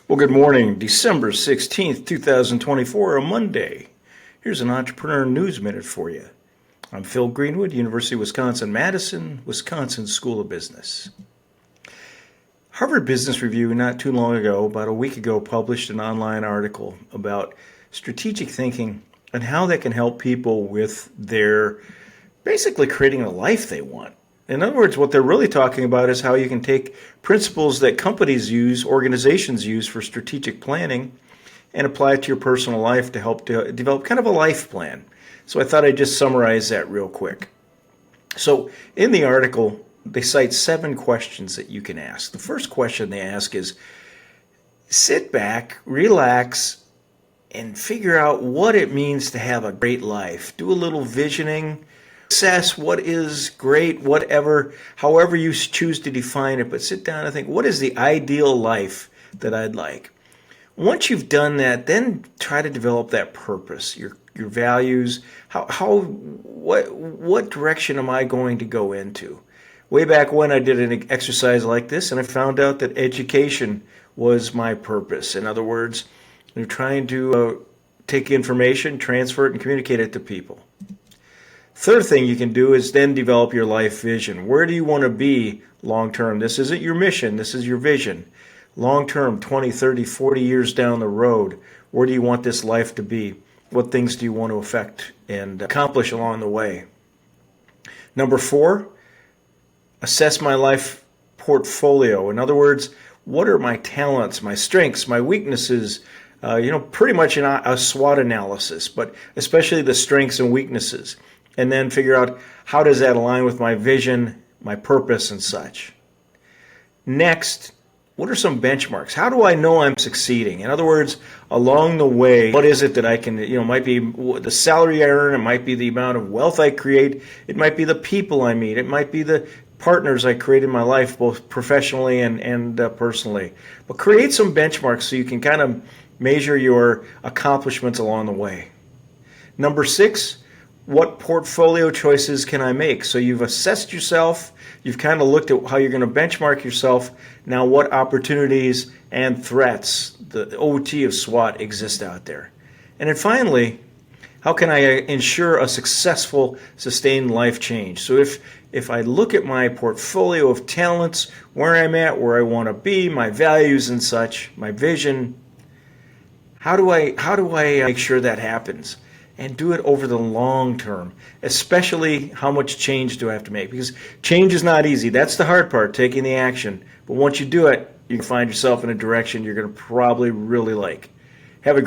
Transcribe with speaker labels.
Speaker 1: Well, good morning, December 16th, 2024, a Monday. Here's an Entrepreneur News Minute for you. I'm Phil Greenwood, University of Wisconsin-Madison, Wisconsin School of Business. Harvard Business Review not too long ago, about a week ago, published an online article about strategic thinking and how that can help people with their basically creating a life they want. In other words, what they're really talking about is how you can take principles that companies use, organizations use for strategic planning, and apply it to your personal life to help to develop kind of a life plan. So I thought I'd just summarize that real quick. So in the article, they cite 7 questions that you can ask. The first question they ask is, sit back, relax, and figure out what it means to have a great life. Do a little visioning. Assess what is great, whatever, however you choose to define it, but sit down and think, what is the ideal life that I'd like? Once you've done that, then try to develop that purpose, your values, what direction am I going to go into? Way back when I did an exercise like this, and I found out that education was my purpose. In other words, you're trying to take information, transfer it, and communicate it to people. Third thing you can do is then develop your life vision. Where do you want to be long term? This isn't your mission, this is your vision. Long term, 20, 30, 40 years down the road, where do you want this life to be? What things do you want to affect and accomplish along the way? Number 4, assess my life portfolio. In other words, what are my talents, my strengths, my weaknesses? Pretty much a SWOT analysis, but especially the strengths and weaknesses. And then figure out how does that align with my vision, my purpose, and such. Next, what are some benchmarks? How do I know I'm succeeding? In other words, along the way, what is it that I can, it might be the salary I earn, it might be the amount of wealth I create, it might be the people I meet, it might be the partners I create in my life, both professionally and personally. But create some benchmarks so you can kind of measure your accomplishments along the way. Number 6, what portfolio choices can I make? So you've assessed yourself, you've kind of looked at how you're going to benchmark yourself. Now what opportunities and threats, the OT of SWOT, exist out there? And then finally, how can I ensure a successful, sustained life change? So if I look at my portfolio of talents, where I'm at, where I want to be, my values and such, my vision, how do I make sure that happens? And do it over the long term, especially how much change do I have to make? Because change is not easy. That's the hard part, taking the action. But once you do it, you can find yourself in a direction you're going to probably really like. Have a